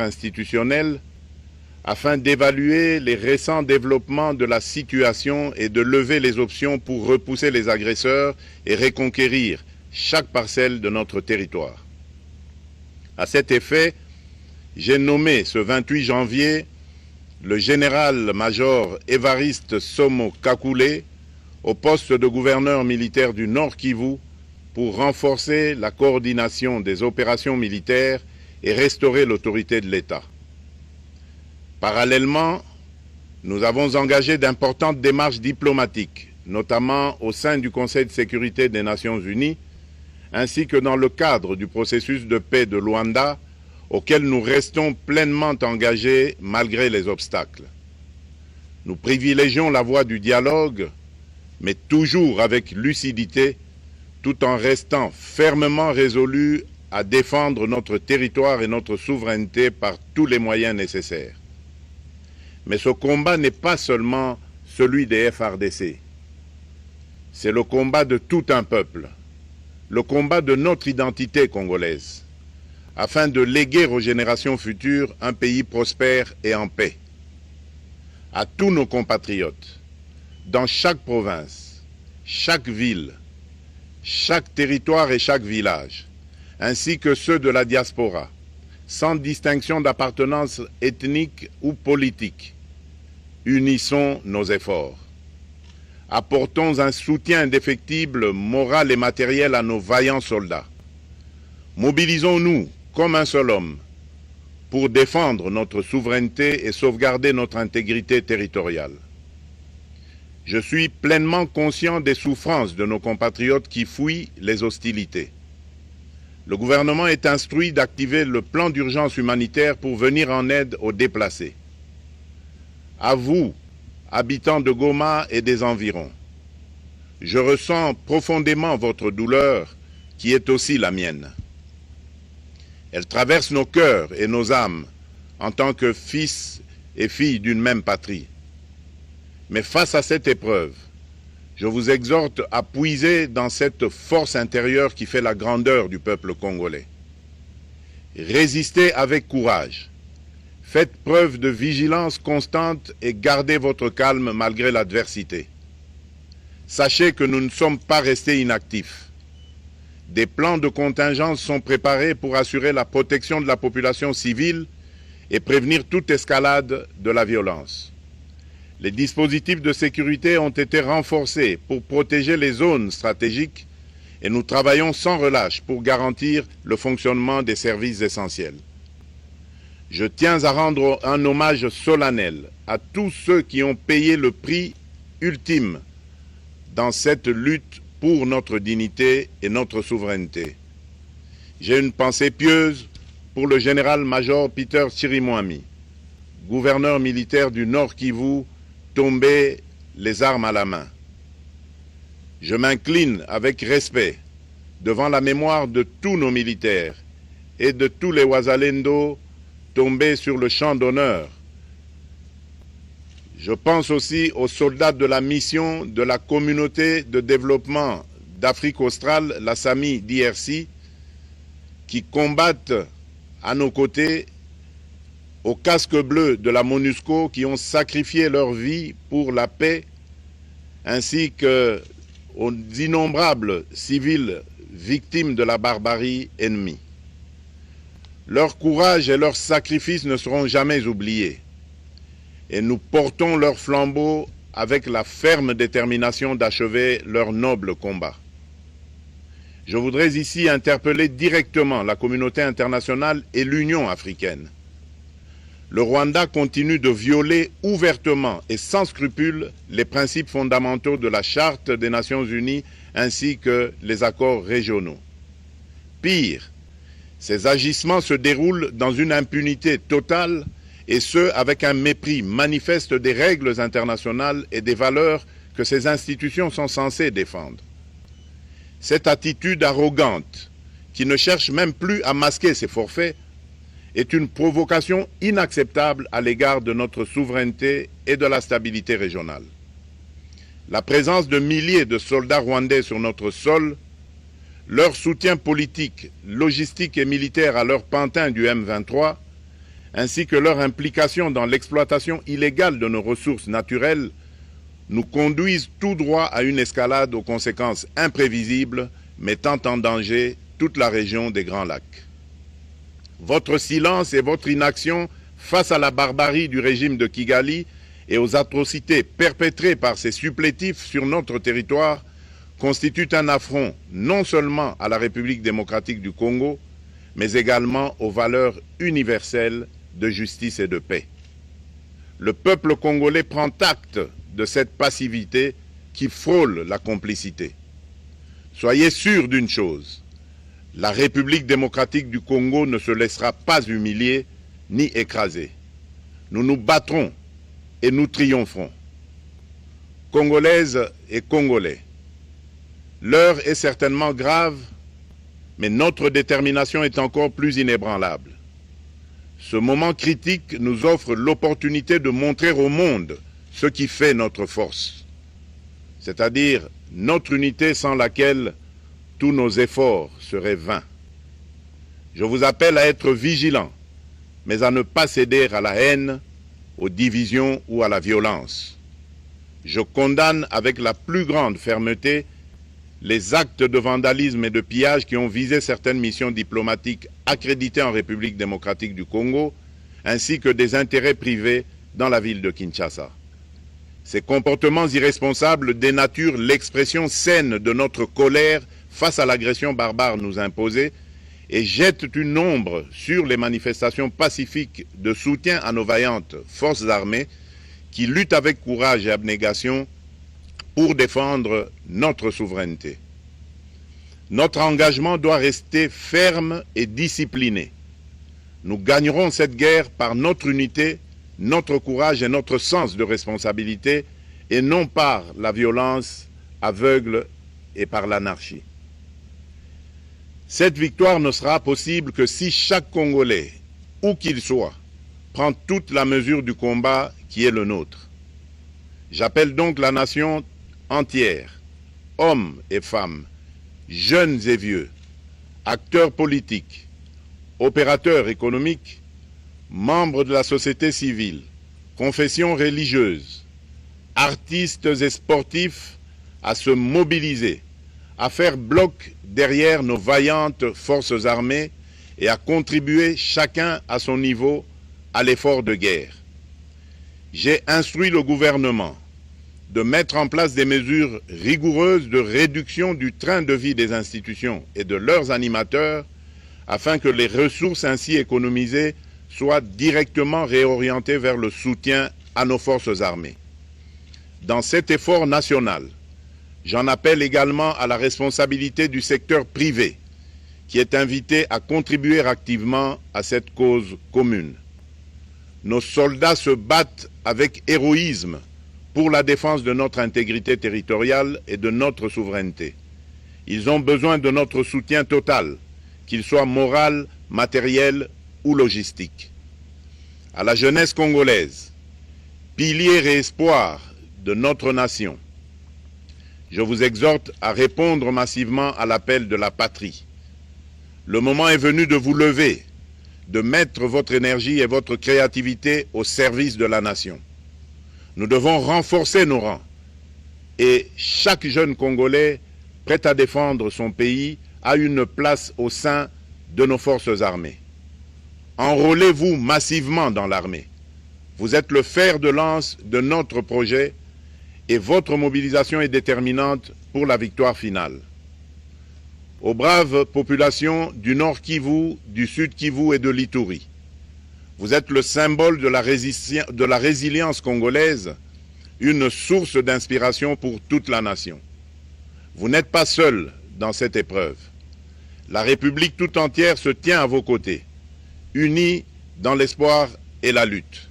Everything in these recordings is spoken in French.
institutionnelle afin d'évaluer les récents développements de la situation et de lever les options pour repousser les agresseurs et reconquérir chaque parcelle de notre territoire. À cet effet, j'ai nommé ce 28 janvier le général-major Évariste Somo Kakule au poste de gouverneur militaire du Nord Kivu pour renforcer la coordination des opérations militaires et restaurer l'autorité de l'État. Parallèlement, nous avons engagé d'importantes démarches diplomatiques, notamment au sein du Conseil de sécurité des Nations Unies, ainsi que dans le cadre du processus de paix de Luanda, auquel nous restons pleinement engagés malgré les obstacles. Nous privilégions la voie du dialogue, mais toujours avec lucidité, tout en restant fermement résolus à défendre notre territoire et notre souveraineté par tous les moyens nécessaires. Mais ce combat n'est pas seulement celui des FARDC. C'est le combat de tout un peuple, le combat de notre identité congolaise, afin de léguer aux générations futures un pays prospère et en paix. À tous nos compatriotes, dans chaque province, chaque ville, chaque territoire et chaque village, ainsi que ceux de la diaspora, sans distinction d'appartenance ethnique ou politique. Unissons nos efforts. Apportons un soutien indéfectible, moral et matériel à nos vaillants soldats. Mobilisons-nous comme un seul homme pour défendre notre souveraineté et sauvegarder notre intégrité territoriale. Je suis pleinement conscient des souffrances de nos compatriotes qui fuient les hostilités. Le gouvernement est instruit d'activer le plan d'urgence humanitaire pour venir en aide aux déplacés. À vous, habitants de Goma et des environs, je ressens profondément votre douleur qui est aussi la mienne. Elle traverse nos cœurs et nos âmes en tant que fils et filles d'une même patrie. Mais face à cette épreuve, je vous exhorte à puiser dans cette force intérieure qui fait la grandeur du peuple congolais. Résistez avec courage. Faites preuve de vigilance constante et gardez votre calme malgré l'adversité. Sachez que nous ne sommes pas restés inactifs. Des plans de contingence sont préparés pour assurer la protection de la population civile et prévenir toute escalade de la violence. Les dispositifs de sécurité ont été renforcés pour protéger les zones stratégiques et nous travaillons sans relâche pour garantir le fonctionnement des services essentiels. Je tiens à rendre un hommage solennel à tous ceux qui ont payé le prix ultime dans cette lutte pour notre dignité et notre souveraineté. J'ai une pensée pieuse pour le général-major Peter Chirimwami, gouverneur militaire du Nord Kivu, tombé les armes à la main. Je m'incline avec respect devant la mémoire de tous nos militaires et de tous les Wazalendo tombés sur le champ d'honneur. Je pense aussi aux soldats de la mission de la communauté de développement d'Afrique australe, la SAMI DRC, qui combattent à nos côtés, aux casques bleus de la MONUSCO qui ont sacrifié leur vie pour la paix, ainsi qu'aux innombrables civils victimes de la barbarie ennemie. Leur courage et leur sacrifice ne seront jamais oubliés, et nous portons leur flambeau avec la ferme détermination d'achever leur noble combat. Je voudrais ici interpeller directement la communauté internationale et l'Union africaine. Le Rwanda continue de violer ouvertement et sans scrupule les principes fondamentaux de la Charte des Nations Unies ainsi que les accords régionaux. Pire, ces agissements se déroulent dans une impunité totale et ce, avec un mépris manifeste des règles internationales et des valeurs que ces institutions sont censées défendre. Cette attitude arrogante, qui ne cherche même plus à masquer ses forfaits, est une provocation inacceptable à l'égard de notre souveraineté et de la stabilité régionale. La présence de milliers de soldats rwandais sur notre sol, leur soutien politique, logistique et militaire à leur pantin du M23, ainsi que leur implication dans l'exploitation illégale de nos ressources naturelles, nous conduisent tout droit à une escalade aux conséquences imprévisibles, mettant en danger toute la région des Grands Lacs. Votre silence et votre inaction face à la barbarie du régime de Kigali et aux atrocités perpétrées par ses supplétifs sur notre territoire constituent un affront non seulement à la République démocratique du Congo, mais également aux valeurs universelles de justice et de paix. Le peuple congolais prend acte de cette passivité qui frôle la complicité. Soyez sûrs d'une chose, la République démocratique du Congo ne se laissera pas humilier ni écraser. Nous nous battrons et nous triompherons. Congolaises et Congolais, l'heure est certainement grave, mais notre détermination est encore plus inébranlable. Ce moment critique nous offre l'opportunité de montrer au monde ce qui fait notre force, c'est-à-dire notre unité sans laquelle tous nos efforts seraient vains. Je vous appelle à être vigilants, mais à ne pas céder à la haine, aux divisions ou à la violence. Je condamne avec la plus grande fermeté les actes de vandalisme et de pillage qui ont visé certaines missions diplomatiques accréditées en République démocratique du Congo, ainsi que des intérêts privés dans la ville de Kinshasa. Ces comportements irresponsables dénaturent l'expression saine de notre colère face à l'agression barbare nous imposée et jettent une ombre sur les manifestations pacifiques de soutien à nos vaillantes forces armées qui luttent avec courage et abnégation pour défendre notre souveraineté. Notre engagement doit rester ferme et discipliné. Nous gagnerons cette guerre par notre unité, notre courage et notre sens de responsabilité, et non par la violence aveugle et par l'anarchie. Cette victoire ne sera possible que si chaque Congolais, où qu'il soit, prend toute la mesure du combat qui est le nôtre. J'appelle donc la nation entière, hommes et femmes, jeunes et vieux, acteurs politiques, opérateurs économiques, membres de la société civile, confessions religieuses, artistes et sportifs à se mobiliser, à faire bloc derrière nos vaillantes forces armées et à contribuer chacun à son niveau à l'effort de guerre. J'ai instruit le gouvernement de mettre en place des mesures rigoureuses de réduction du train de vie des institutions et de leurs animateurs afin que les ressources ainsi économisées soient directement réorientées vers le soutien à nos forces armées. Dans cet effort national, j'en appelle également à la responsabilité du secteur privé qui est invité à contribuer activement à cette cause commune. Nos soldats se battent avec héroïsme pour la défense de notre intégrité territoriale et de notre souveraineté. Ils ont besoin de notre soutien total, qu'il soit moral, matériel ou logistique. À la jeunesse congolaise, pilier et espoir de notre nation, je vous exhorte à répondre massivement à l'appel de la patrie. Le moment est venu de vous lever, de mettre votre énergie et votre créativité au service de la nation. Nous devons renforcer nos rangs et chaque jeune Congolais prêt à défendre son pays a une place au sein de nos forces armées. Enrôlez-vous massivement dans l'armée. Vous êtes le fer de lance de notre projet et votre mobilisation est déterminante pour la victoire finale. Aux braves populations du Nord Kivu, du Sud Kivu et de l'Ituri, vous êtes le symbole de la résilience congolaise, une source d'inspiration pour toute la nation. Vous n'êtes pas seuls dans cette épreuve. La République tout entière se tient à vos côtés, unis dans l'espoir et la lutte.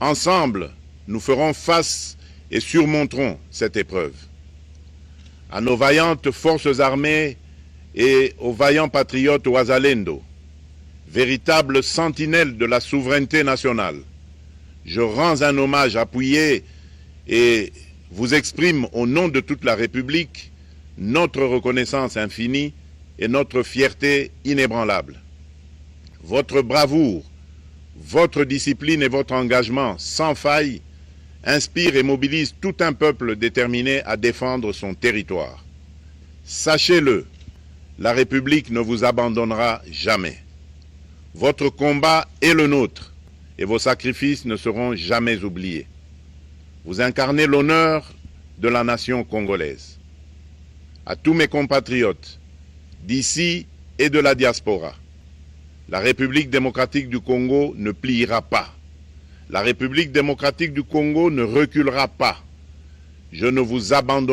Ensemble, nous ferons face et surmonterons cette épreuve. À nos vaillantes forces armées et aux vaillants patriotes Wazalendo, véritables sentinelles de la souveraineté nationale, je rends un hommage appuyé et vous exprime au nom de toute la République notre reconnaissance infinie et notre fierté inébranlable. Votre bravoure, Votre discipline et votre engagement sans faille inspirent et mobilisent tout un peuple déterminé à défendre son territoire. Sachez-le, la République ne vous abandonnera jamais. Votre combat est le nôtre et vos sacrifices ne seront jamais oubliés. Vous incarnez l'honneur de la nation congolaise. À tous mes compatriotes, d'ici et de la diaspora, la République démocratique du Congo ne pliera pas. La République démocratique du Congo ne reculera pas. Je ne vous abandonnerai